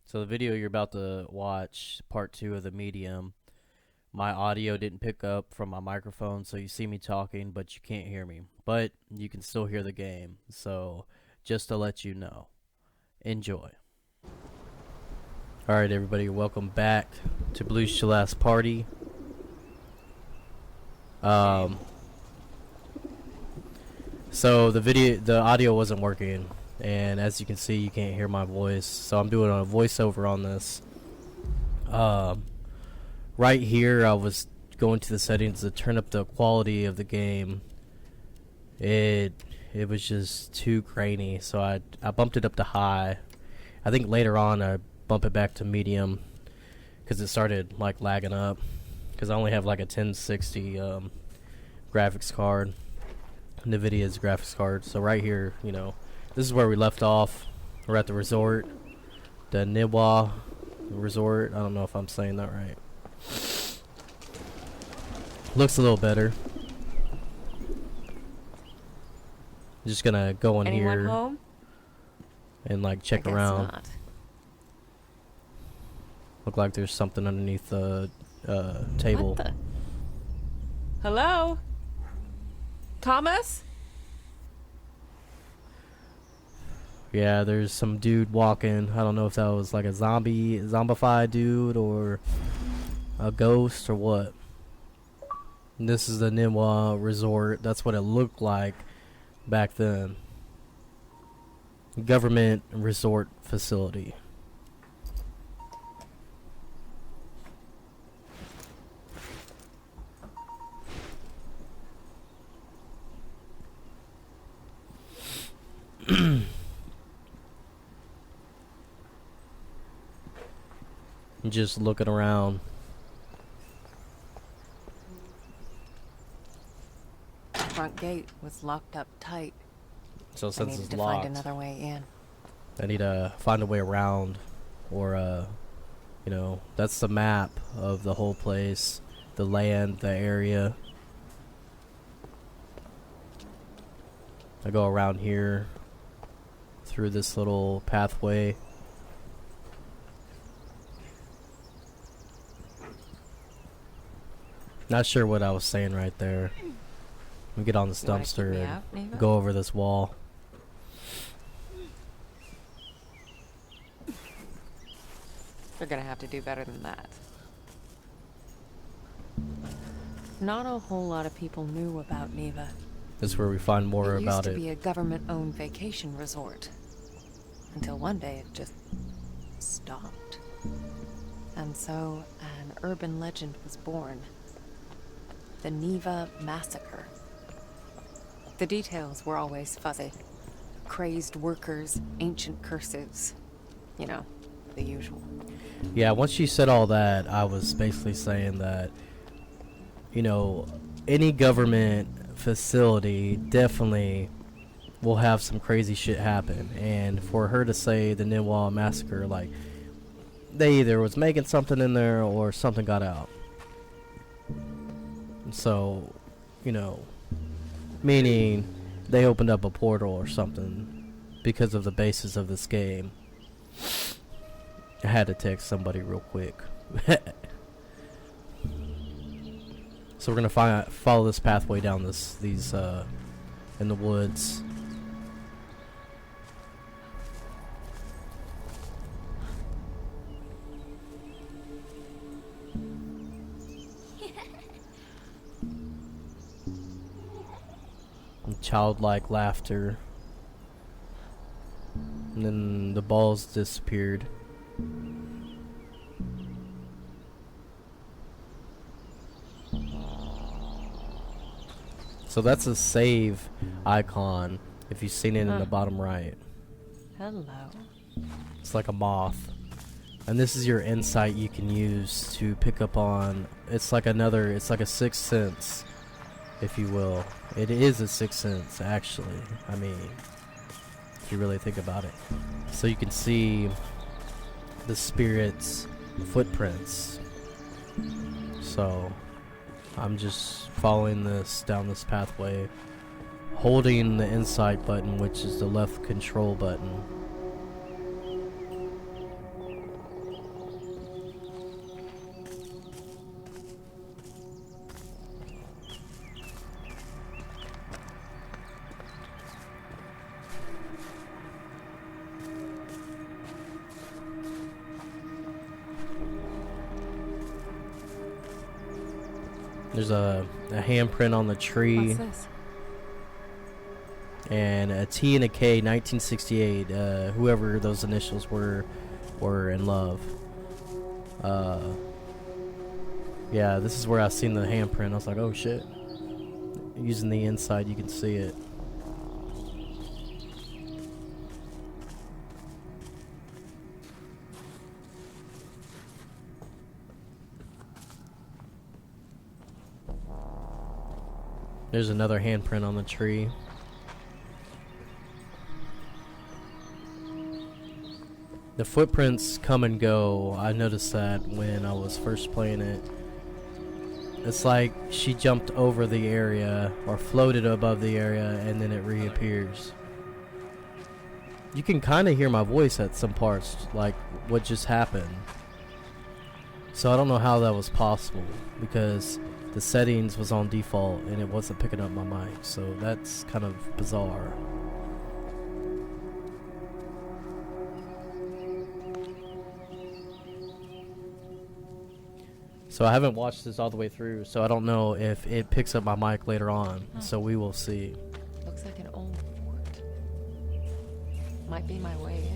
So the video you're about to watch, part 2 of the medium, my audio didn't pick up from my microphone, so you see me talking, but you can't hear me. But you can still hear the game, so just to let you know. Enjoy. Alright everybody, welcome back to Blue's Last Party. So the audio wasn't working, and as you can see, you can't hear my voice, so I'm doing a voiceover on this. Right here, I was going to the settings to turn up the quality of the game. It was just too grainy, so I bumped it up to high. I think later on I bump it back to medium because it started like lagging up, because I only have like a 1060 graphics card, NVIDIA's graphics card. So right here, you know, this is where we left off. We're at the resort, the Niwa resort. I don't know if I'm saying that right. Looks a little better. Just gonna go in Anyone here home? and like check I guess around. not. Look like there's something underneath the table. What the? Hello? Thomas? Yeah, there's some dude walking. I don't know if that was like a zombified dude or a ghost or what. And this is the Niwa resort. That's what it looked like back then. Government resort facility. Just looking around. The front gate was locked up tight. So I since needed it's to locked, find another way in. I need to find a way around, or you know, that's the map of the whole place, the land, the area. I go around here through this little pathway. Not sure what I was saying right there. Let me get on this You wanna keep dumpster me and out, Neva? go over this wall. You're gonna have to do better than that. Not a whole lot of people knew about Neva. This is where we find more It used about to it. be a government-owned vacation resort. Until one day it just stopped. And so an urban legend was born. The Neva Massacre. The details were always fuzzy. Crazed workers, ancient curses. You know, the usual. Yeah, once you said all that, I was basically saying that, you know, any government facility definitely will have some crazy shit happen. And for her to say the Niwa Massacre, like, they either was making something in there or something got out. So, you know, meaning they opened up a portal or something because of the basis of this game. I had to text somebody real quick. So we're gonna follow this pathway down these in the woods. And childlike laughter. And then the balls disappeared. So that's a save icon if you've seen it in the bottom right. Hello. It's like a moth. And this is your insight you can use to pick up on. It's like a sixth sense, if you will. It is a sixth sense, actually. I mean, if you really think about it. So you can see the spirit's footprints. So I'm just following this down this pathway, holding the insight button, which is the left control button. There's a handprint on the tree. What's this? And a T and a K, 1968. Whoever those initials were in love. Yeah, this is where I seen the handprint. I was like, oh shit. Using the inside, you can see it. There's another handprint on the tree. The footprints come and go. I noticed that when I was first playing it. It's like she jumped over the area or floated above the area and then it reappears. You can kind of hear my voice at some parts, like what just happened. So I don't know how that was possible because the settings was on default and it wasn't picking up my mic. So that's kind of bizarre. So I haven't watched this all the way through, so I don't know if it picks up my mic later on. So we will see. Looks like an old fort. Might be my way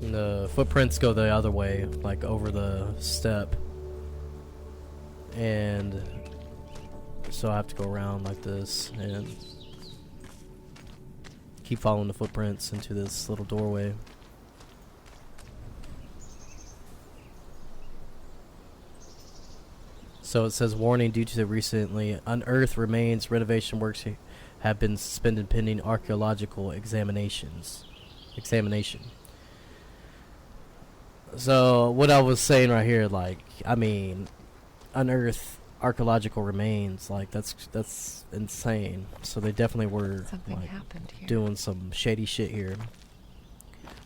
in. The footprints go the other way, like over the step. And so I have to go around like this and keep following the footprints into this little doorway. So it says, warning, due to the recently unearthed remains, renovation works have been suspended pending archaeological examination. So what I was saying right here, like, I mean, unearthed archaeological remains, like that's insane. So they definitely were Something like happened here. doing some shady shit here.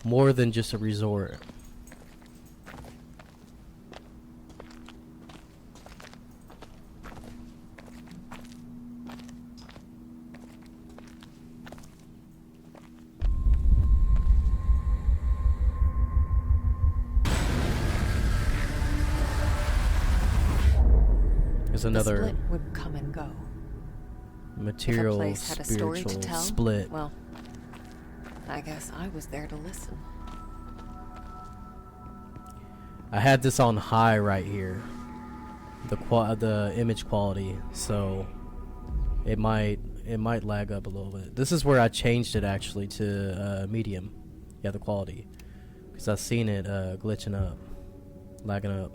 More than just a resort. There's another The split would come and go. material If a place had a story to spiritual tell, split. well, I guess I was there to listen. I had this on high right here, the image quality, so it might lag up a little bit. This is where I changed it actually to medium, yeah, the quality, because I've seen it glitching up, lagging up.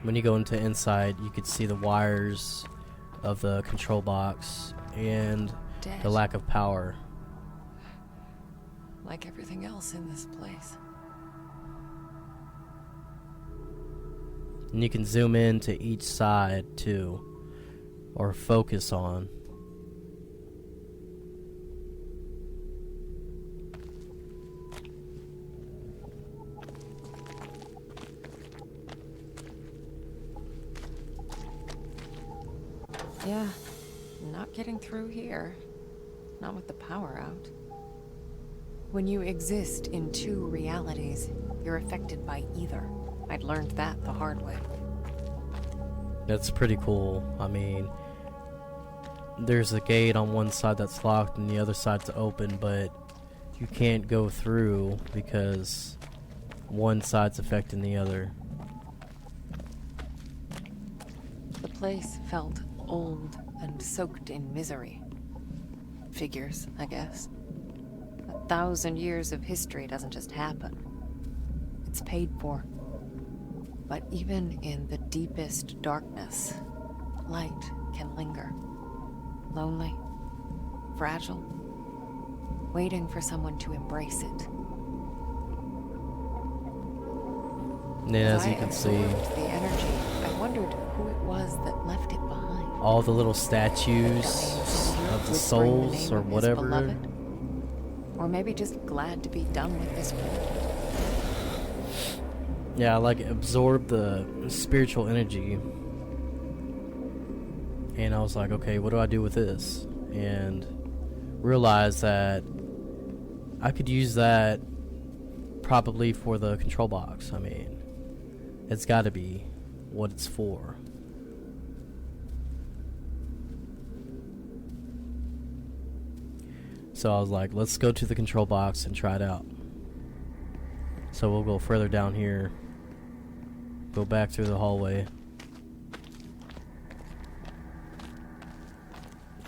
When you go into inside, you could see the wires of the control box and Dead. the lack of power. Like everything else in this place. And you can zoom in to each side too, or focus on. Yeah, not getting through here. Not with the power out. When you exist in two realities, you're affected by either. I'd learned that the hard way. That's pretty cool. I mean, there's a gate on one side that's locked and the other side's open, but you can't go through because one side's affecting the other. The place felt old and soaked in misery. Figures, I guess. 1,000 years of history doesn't just happen. It's paid for. But even in the deepest darkness, light can linger. Lonely, fragile, waiting for someone to embrace it. And then as you can see, absorbed the energy, I wondered who it was that left it behind. all the little statues of the souls or whatever. Beloved, or maybe just glad to be done with this world. Yeah, like absorb the spiritual energy. And I was like, okay, what do I do with this? And realized that I could use that probably for the control box. I mean, it's got to be what it's for. So I was like, let's go to the control box and try it out. So we'll go further down here, go back through the hallway,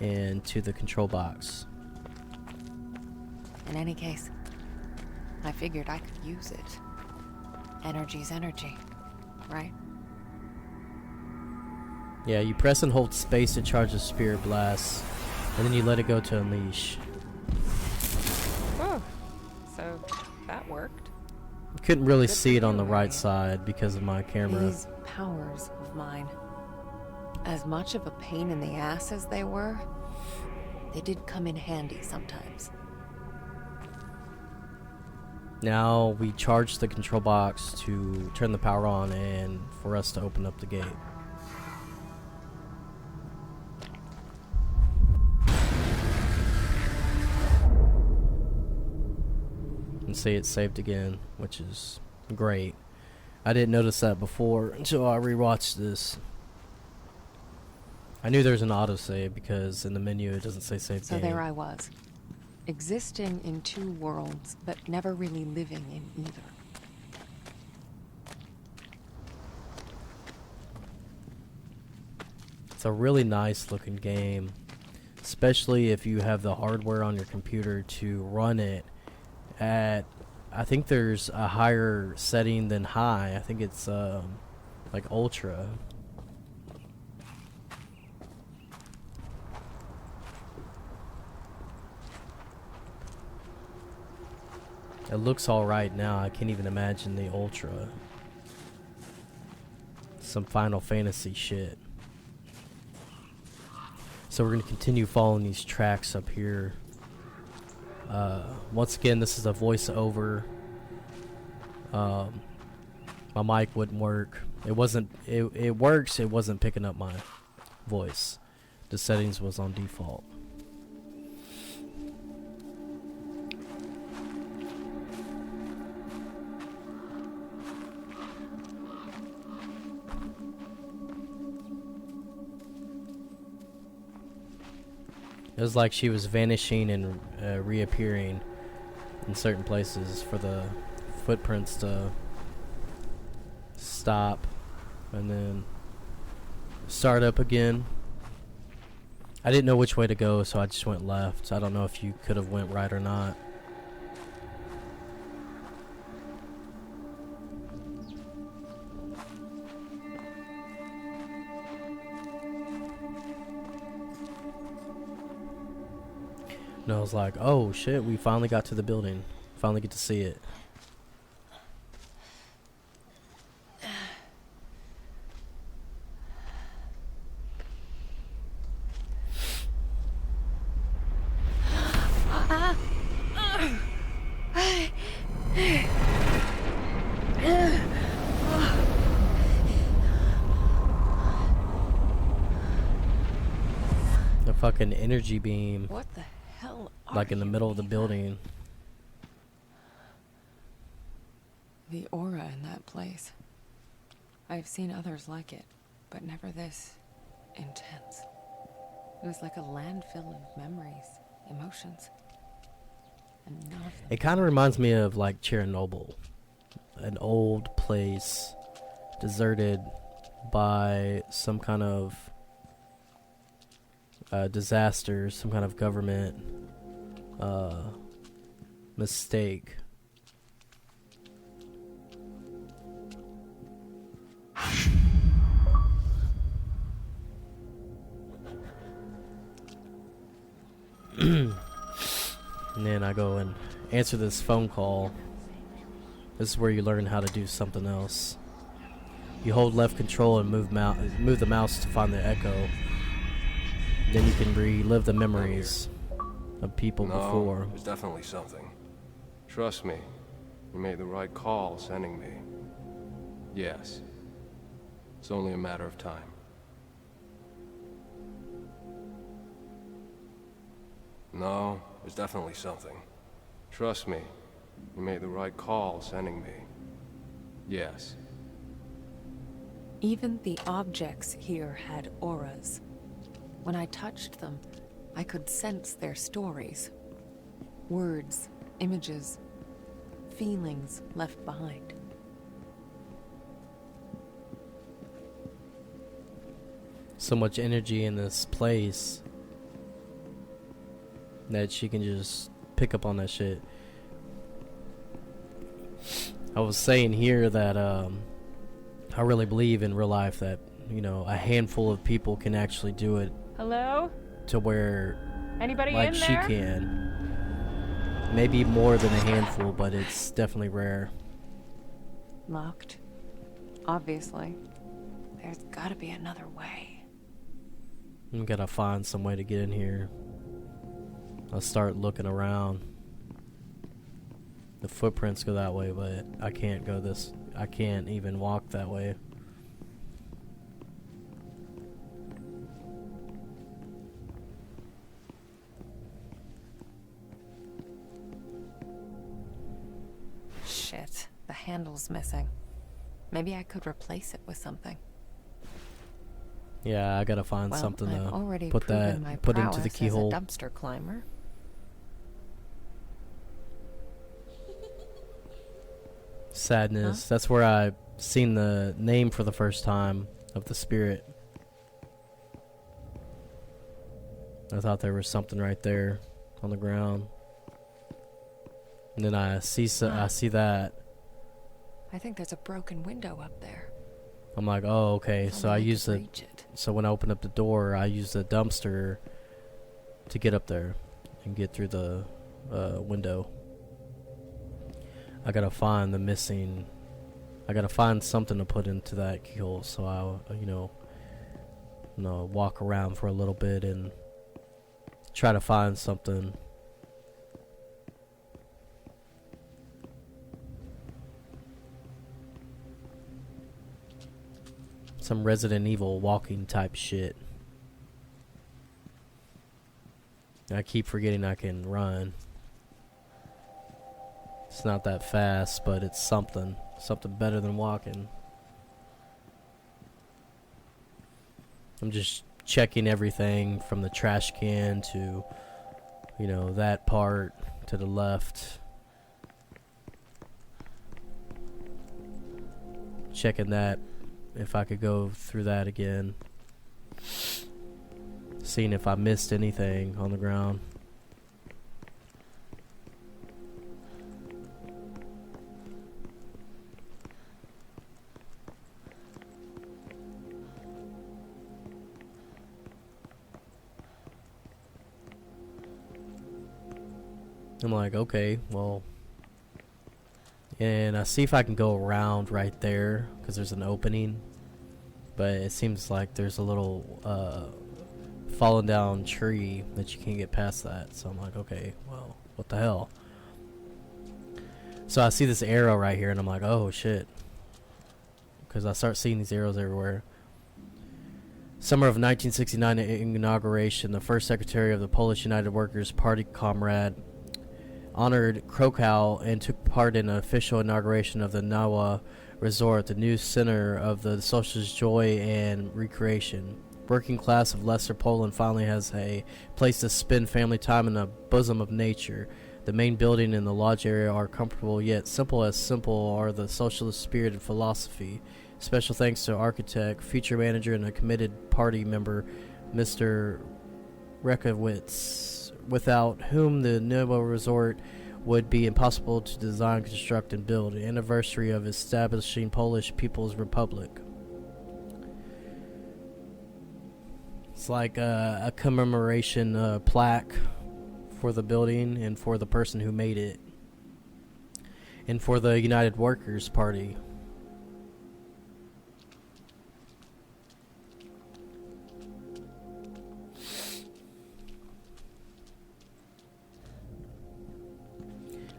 and to the control box. In any case, I figured I could use it. Energy's energy, right? Yeah, you press and hold space to charge the spirit blast, and then you let it go to unleash. Oh, so that worked. You couldn't really Good see for it on you, the right Harriet. side because of my camera. These powers of mine, as much of a pain in the ass as they were, they did come in handy sometimes. Now we charge the control box to turn the power on and for us to open up the gate. And see it saved again, which is great. I didn't notice that before until I rewatched this. I knew there was an autosave because in the menu it doesn't say save So game. there I was, existing in two worlds, but never really living in either. It's a really nice looking game, especially if you have the hardware on your computer to run it at, I think there's a higher setting than high. I think it's like ultra. It looks alright now. I can't even imagine the ultra. Some Final Fantasy shit. So we're going to continue following these tracks up here. Once again, this is a voiceover. My mic wouldn't work. It wasn't. It works. It wasn't picking up my voice. The settings was on default. It was like she was vanishing and reappearing in certain places for the footprints to stop and then start up again. I didn't know which way to go, so I just went left. I don't know if you could have went right or not. And I was like, oh shit, we finally got to the building. Finally get to see it. The fucking energy beam, What the hell are like in the you, middle of the Eva? building. The aura in that place. I've seen others like it, but never this intense. It was like a landfill of memories, emotions, and none of them. It kind of reminds me of like Chernobyl, an old place, deserted by some kind of disaster, some kind of government mistake. And then I go and answer this phone call. This is where you learn how to do something else. You hold left control and move the mouse to find the echo. Then you can relive the memories of people before. There's definitely something. Trust me, you made the right call sending me. Yes. It's only a matter of time. No, there's definitely something. Trust me, you made the right call sending me. Yes. Even the objects here had auras. When I touched them, I could sense their stories. Words, images, feelings left behind. So much energy in this place that she can just pick up on that shit. I was saying here that I really believe in real life that, you know, a handful of people can actually do it. Hello? To where, Anybody like, in she there? can. Maybe more than a handful, but it's definitely rare. Locked. Obviously. There's gotta be another way. We gotta find some way to get in here. I'll start looking around. The footprints go that way, but I can't go this. I can't even walk that way. Shit, the handle's missing. Maybe I could replace it with something. Yeah, I gotta find Well, something I've to already put proven my put into the prowess keyhole. as a dumpster climber. Sadness. Huh? That's where I seen the name for the first time of the spirit. I thought there was something right there on the ground, and then I see I see that. I think there's a broken window up there. I'm like, oh, okay. If So only I could use the. reach it. So when I open up the door, I use the dumpster to get up there and get through the window. I gotta find the missing. I gotta find something to put into that keyhole. So I, you know, walk around for a little bit and try to find something. Some Resident Evil walking type shit. I keep forgetting I can run. It's not that fast, but it's something. Something better than walking. I'm just checking everything from the trash can to, you know, that part to the left. Checking that, if I could go through that again. Seeing if I missed anything on the ground. I'm like, okay, well, and I see if I can go around right there because there's an opening, but it seems like there's a little fallen down tree that you can't get past that. So I'm like, okay, well, what the hell? So I see this arrow right here and I'm like, oh shit, because I start seeing these arrows everywhere. Summer of 1969 inauguration, the first secretary of the Polish United Workers Party, comrade, honored Krakow and took part in an official inauguration of the Nawa Resort, the new center of the socialist joy and recreation. Working class of Lesser Poland finally has a place to spend family time in the bosom of nature. The main building and the lodge area are comfortable, yet simple as simple are the socialist spirit and philosophy. Special thanks to architect, future manager, and a committed party member, Mr. Rekowitz, without whom the Nawa Resort would be impossible to design, construct, and build. The anniversary of establishing Polish People's Republic. It's like a commemoration plaque for the building and for the person who made it. And for the United Workers Party.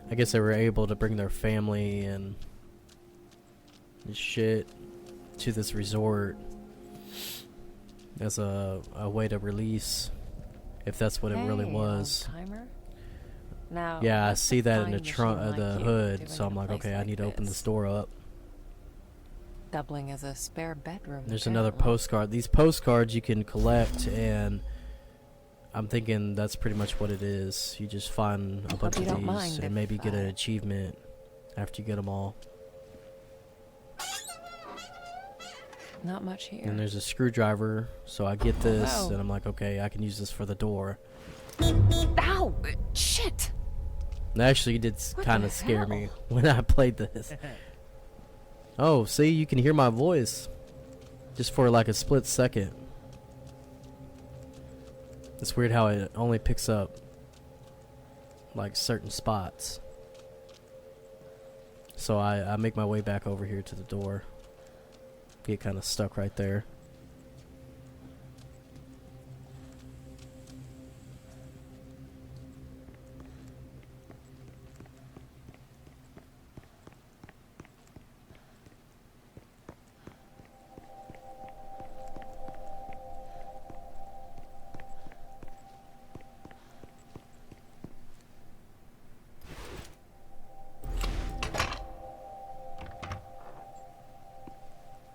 I guess they were able to bring their family and shit to this resort as a way to release if that's what it really Hey, was. old-timer. Now, Yeah, I what's a see that in the fine machine like the you hood, doing so in I'm a like, place okay, I like need to open this this? door up. Doubling as a spare bedroom. There's another apparently. postcard. These postcards you can collect, and I'm thinking that's pretty much what it is. You just find a bunch you of don't these mind and if, maybe get an achievement after you get them all. Not much here. And there's a screwdriver, so I get this, Whoa. and I'm like, okay, I can use this for the door. Ow! Shit! And actually, it did What kind the of scare hell? me when I played this. Oh, see, you can hear my voice just for like a split second. It's weird how it only picks up like certain spots. So I make my way back over here to the door. Get kind of stuck right there.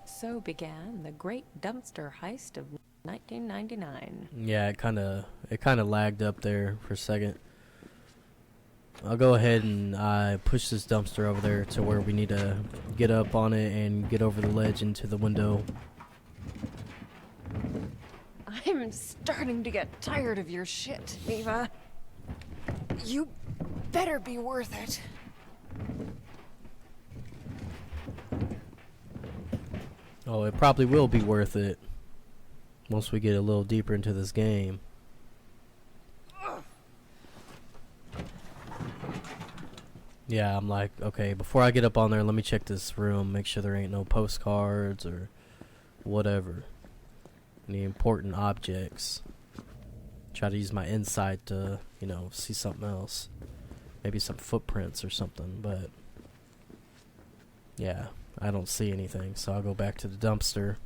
So began the great dumpster heist of 1999. Yeah, it kind of lagged up there for a second. I'll go ahead and I push this dumpster over there to where we need to get up on it and get over the ledge into the window. I'm starting to get tired of your shit, Eva. You better be worth it. Oh, it probably will be worth it once we get a little deeper into this game. Yeah, I'm like, okay, before I get up on there, let me check this room, make sure there ain't no postcards or whatever. Any important objects. Try to use my insight to, you know, see something else. Maybe some footprints or something, but yeah, I don't see anything, so I'll go back to the dumpster.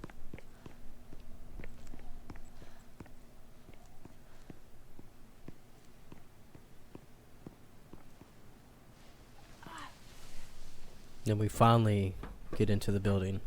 Then we finally get into the building.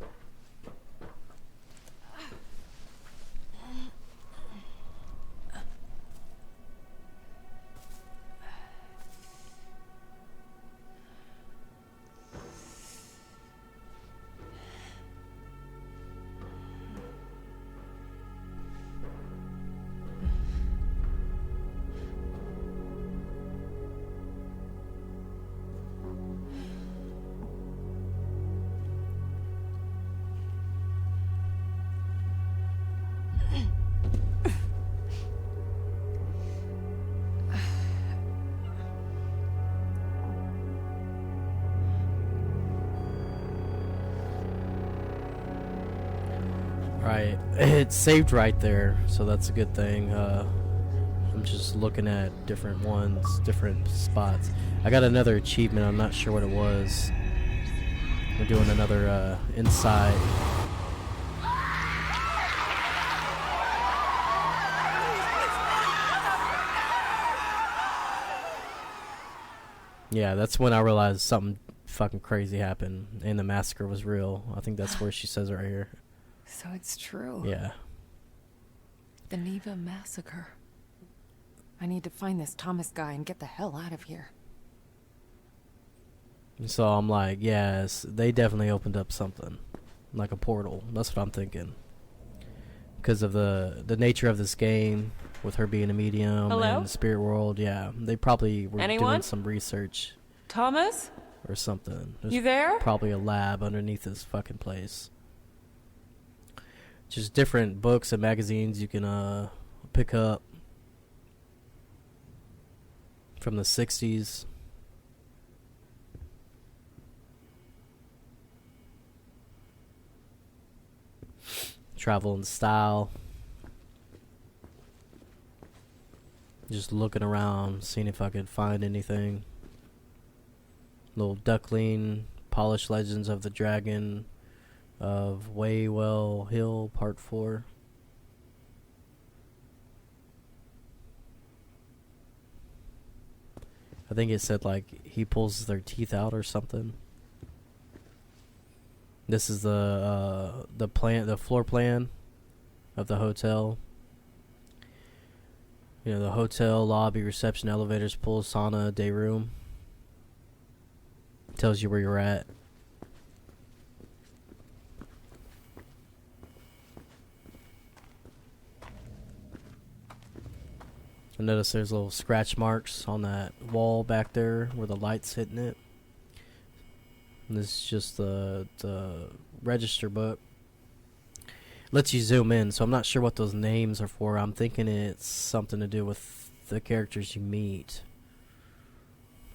Right, it saved right there, so that's a good thing. I'm just looking at different ones, different spots. I got another achievement, I'm not sure what it was. We're doing another inside. Yeah, that's when I realized something fucking crazy happened and the massacre was real. I think that's where she says it right here. So it's true. Yeah. The Neva massacre. I need to find this Thomas guy and get the hell out of here. So I'm like, yes, they definitely opened up something. Like a portal. That's what I'm thinking. Because of the nature of this game, with her being a medium Hello? and the spirit world, yeah. They probably were Anyone? doing some research Thomas? or something. There's You there? probably a lab underneath this fucking place. Just different books and magazines you can pick up from the 60s. Travel and style. Just looking around, seeing if I could find anything. Little duckling, polished legends of the dragon of Waywell Hill, Part 4. I think it said like he pulls their teeth out or something. This is the floor plan of the hotel. You know, the hotel lobby, reception, elevators, pool, sauna, day room. Tells you where you're at. I notice there's little scratch marks on that wall back there where the light's hitting it. And this is just the register book. Lets you zoom in, so I'm not sure what those names are for. I'm thinking it's something to do with the characters you meet.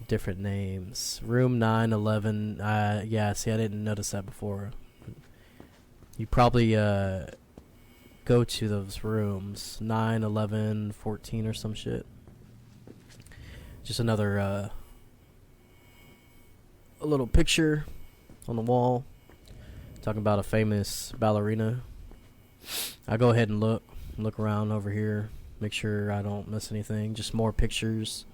Different names. Room 911. Yeah, see, I didn't notice that before. You probably go to those rooms. 9, 11, 14 or some shit. Just another a little picture on the wall talking about a famous ballerina. I'll go ahead and look around over here, make sure I don't miss anything. Just more pictures.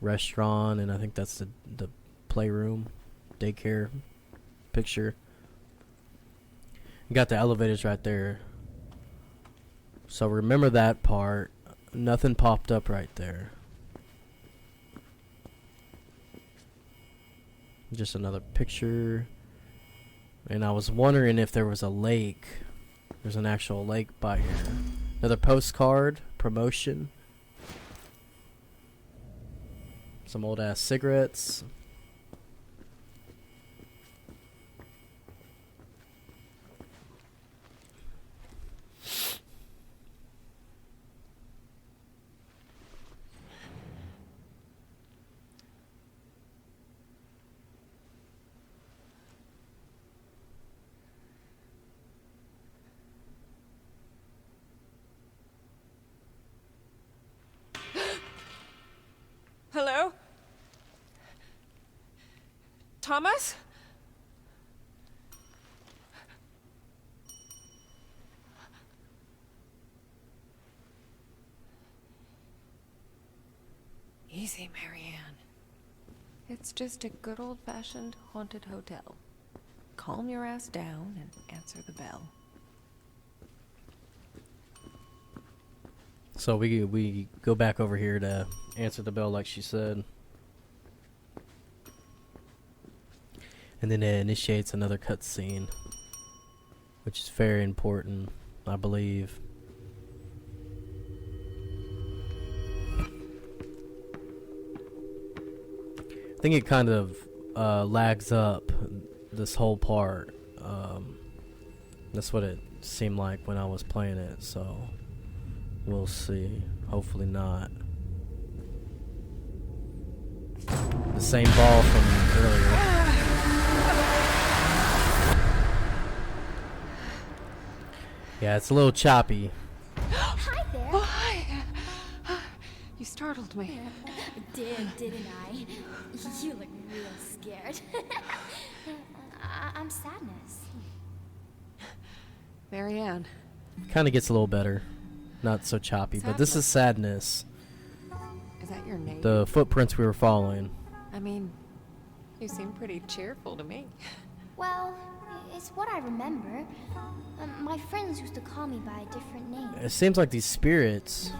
Restaurant, and I think that's the playroom, daycare picture. You got the elevators right there. So remember that part. Nothing popped up right there. Just another picture. And I was wondering if there was a lake. There's an actual lake by here. Another postcard, promotion. Some old ass cigarettes. Hello? Thomas? Easy, Marianne. It's just a good old-fashioned haunted hotel. Calm your ass down and answer the bell. So we go back over here to answer the bell like she said. And then it initiates another cutscene, which is very important, I believe. I think it kind of lags up this whole part. That's what it seemed like when I was playing it, so we'll see. Hopefully not. The same ball from earlier. Yeah, it's a little choppy. Hi there. Oh, hi. You startled me. Didn't I? You look real scared. I'm Sadness. Marianne. Kind of gets a little better. Not so choppy, but this is Sadness. Is that your name? The footprints we were following. I mean, you seem pretty cheerful to me. Well, it's what I remember. My friends used to call me by a different name. It seems like these spirits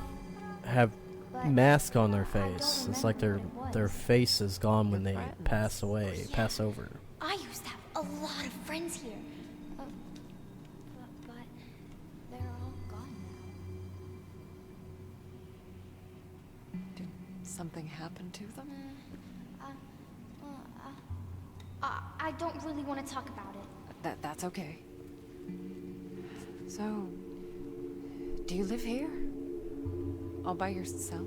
have But mask on their I don't face. It's remember like what it their was. face is gone when Your they friends. pass away, Yeah. pass over. I used to have a lot of friends here. But they're all gone now. Did something happen to them? I don't really want to talk about it. That's okay. So, do you live here? All by yourself?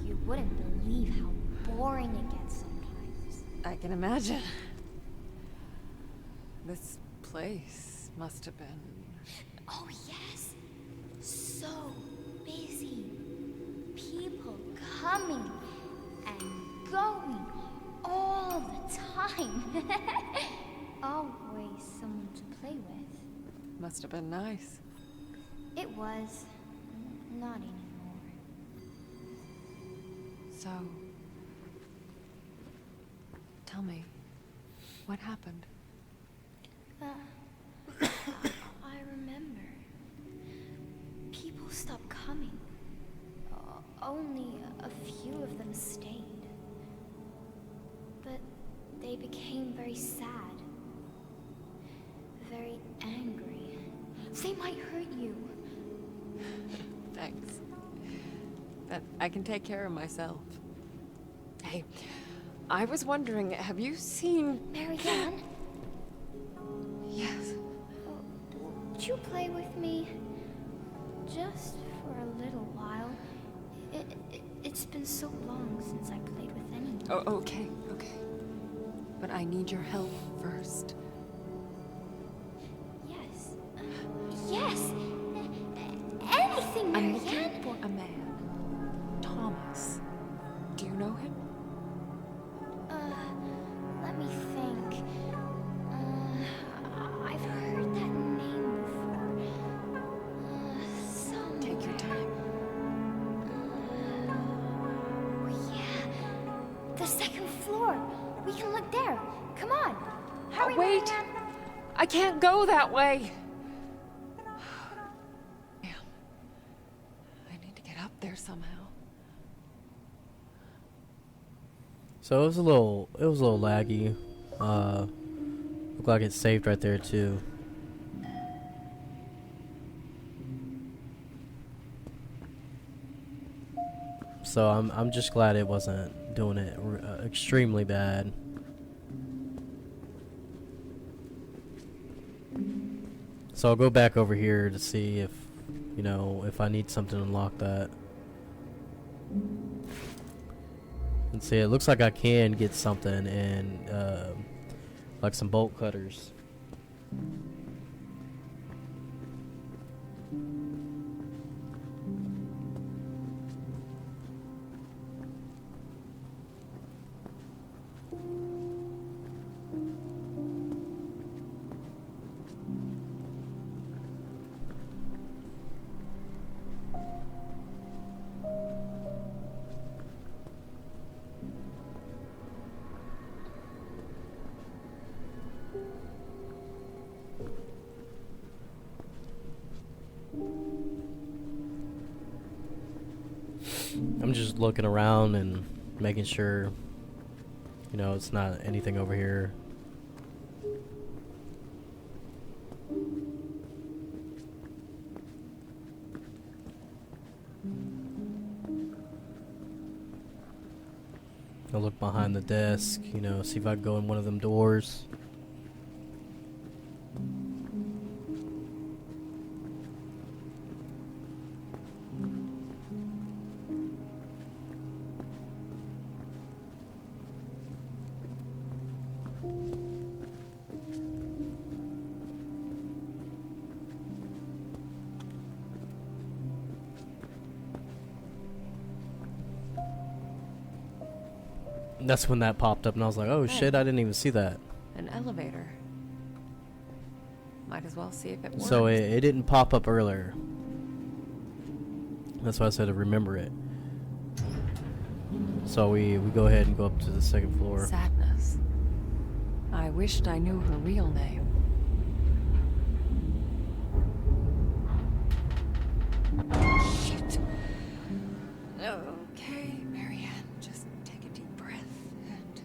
You wouldn't believe how boring it gets sometimes. I can imagine. This place must have been... Oh yes, so busy. People coming and going all the time. Always someone to play with. must have been nice. It was. Not anymore. So, tell me, what happened? I remember. People stopped coming. Only a few of them stayed. But they became very sad. Very angry. They might hurt you. Thanks. But I can take care of myself. Hey, I was wondering, have you seen... Marianne? Yes. Would you play with me? Just for a little while. It's been so long since I played with anyone. Oh, okay. But I need your help first. Yes. Yes! Anything, I'm Marianne! looking for a man. Thomas. Do you know him? Let me think. I've heard that name before. Somewhere. Take your time. Oh, yeah. The second floor. We can look there. Come on. Hurry, Wait! Marianne. I can't go that way! Damn. I need to get up there somehow. So it was a little laggy. Looked like it saved right there too. So I'm just glad it wasn't doing it extremely bad. So I'll go back over here to see if, you know, if I need something to unlock that. And see, it looks like I can get something and like some bolt cutters. I'm just looking around and making sure, you know, it's not anything over here. I'll look behind the desk, you know, see if I can go in one of them doors. That's when that popped up, and I was like, oh shit, I didn't even see that. An elevator. Might as well see if it works. So it didn't pop up earlier. That's why I said to remember it. So we go ahead and go up to the second floor. Sadness. I wished I knew her real name. Shit. Okay, Marianne, just take a deep breath and...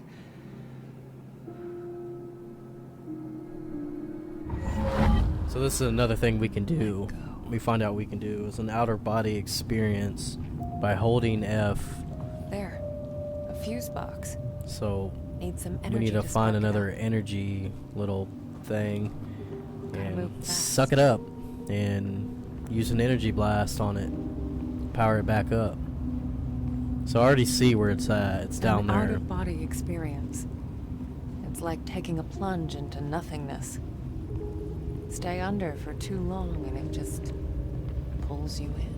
So this is another thing we can do. Let go. We find out we can do is an outer body experience by holding F. There. A fuse box. So Need some energy. we need to find spark it another up. energy little thing Gotta move and fast. suck it up and use an energy blast on it. Power it back up. So I already see where it's at. It's down An there. out-of-body experience. It's like taking a plunge into nothingness. Stay under for too long and it just pulls you in.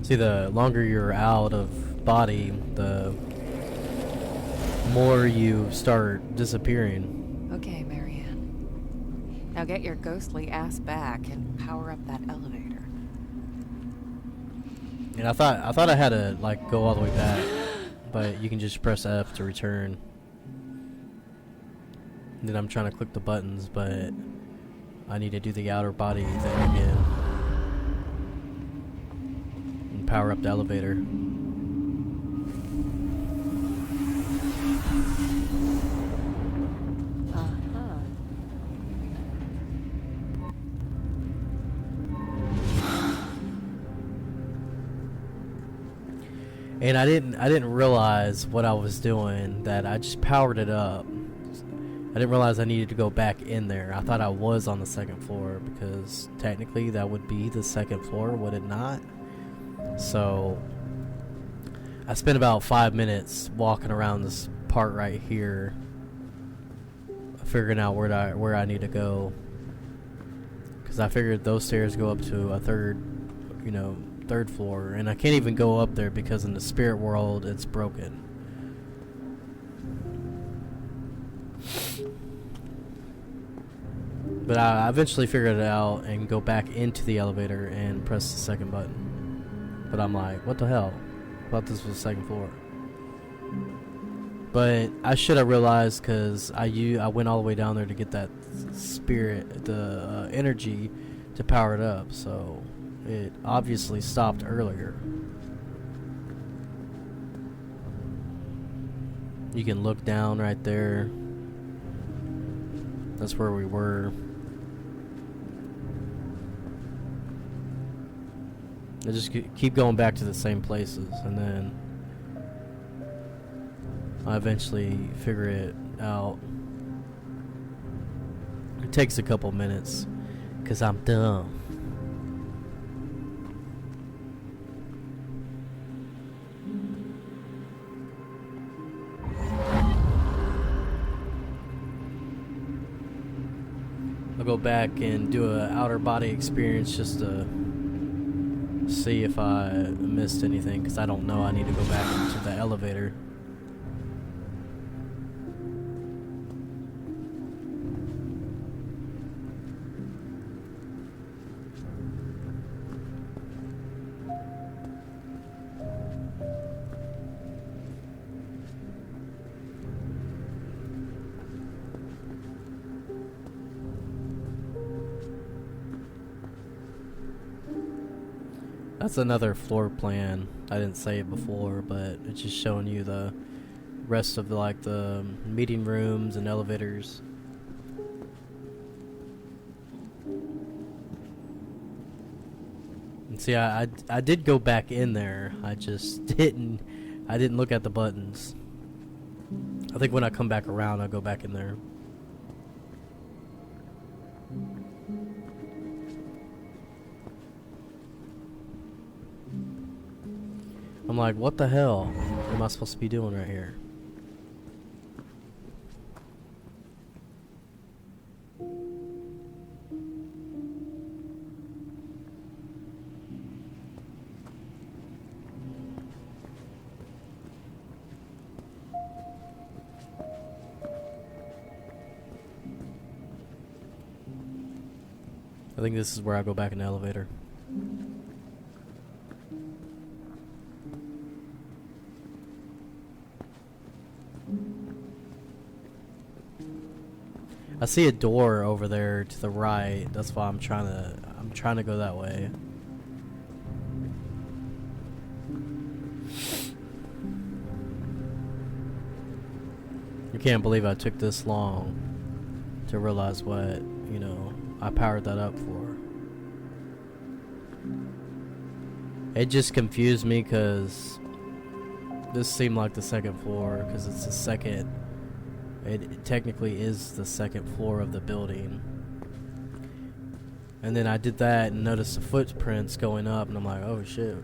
See, the longer you're out of body, the more you start disappearing. Okay, Marianne. Now get your ghostly ass back and power up that elevator. And I thought I had to like go all the way back, but you can just press F to return. And then I'm trying to click the buttons, but I need to do the outer body thing again and power up the elevator. And I didn't realize what I was doing, that I just powered it up. I didn't realize I needed to go back in there. I thought I was on the second floor, because technically that would be the second floor, would it not? So I spent about 5 minutes walking around this part right here, figuring out where I need to go, because I figured those stairs go up to a third floor, and I can't even go up there because in the spirit world it's broken. But I eventually figured it out and go back into the elevator and press the second button. But I'm like, what the hell? I thought this was the second floor. But I should have realized, because I went all the way down there to get that spirit, the energy to power it up, so it obviously stopped earlier. You can look down right there. That's where we were. I just keep going back to the same places, and then I eventually figure it out. It takes a couple minutes, because I'm dumb. I'll go back and do an outer body experience just to see if I missed anything, because I don't know. I need to go back into the elevator. That's another floor plan. I didn't say it before, but it's just showing you the rest of the meeting rooms and elevators. And see, I did go back in there. I just didn't look at the buttons. I think when I come back around, I'll go back in there. I'm like, what the hell am I supposed to be doing right here? I think this is where I go back in the elevator. I see a door over there to the right. That's why I'm trying to go that way. I can't believe I took this long to realize what, I powered that up for. It just confused me, because this seemed like the second floor, because it's the second. It technically is the second floor of the building. And then I did that and noticed the footprints going up, and I'm like, oh shit.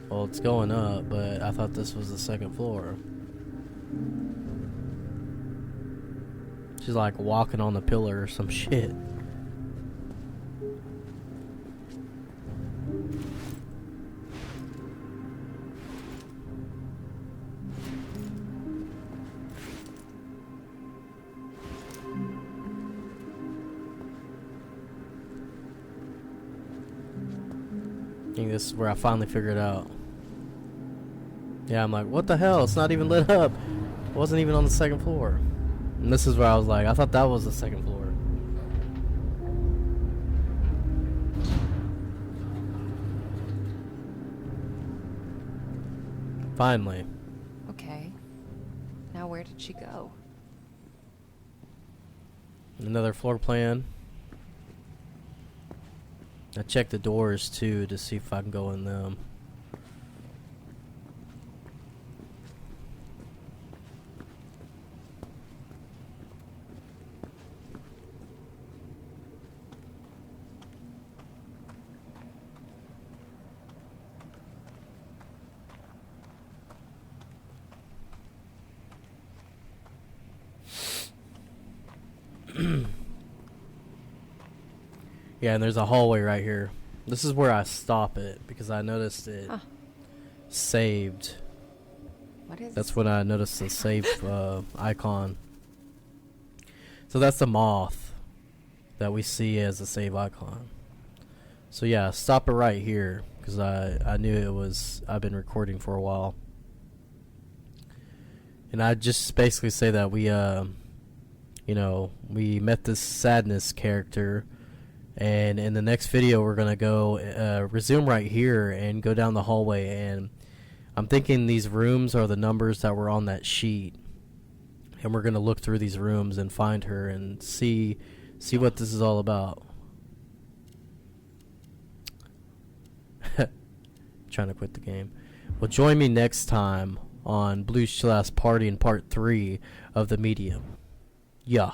Well, it's going up, but I thought this was the second floor. She's like walking on the pillar or some shit. working, this is where I finally figured it out. Yeah, I'm like, what the hell? It's not even lit up. It wasn't even on the second floor. And this is where I was like, I thought that was the second floor. Finally. Okay. Now where did she go? Another floor plan. I checked the doors too to see if I can go in them. Yeah, and there's a hallway right here. This is where I stop it because I noticed it saved. What is That's when I noticed the save icon. So that's the moth that we see as a save icon. So yeah, stop it right here because I knew it was. I've been recording for a while, and I just basically say that we we met this sadness character. And in the next video, we're going to go resume right here and go down the hallway. And I'm thinking these rooms are the numbers that were on that sheet. And we're going to look through these rooms and find her and see what this is all about. Trying to quit the game. Well, join me next time on Blue's Last Party in part 3 of The Medium. Yeah.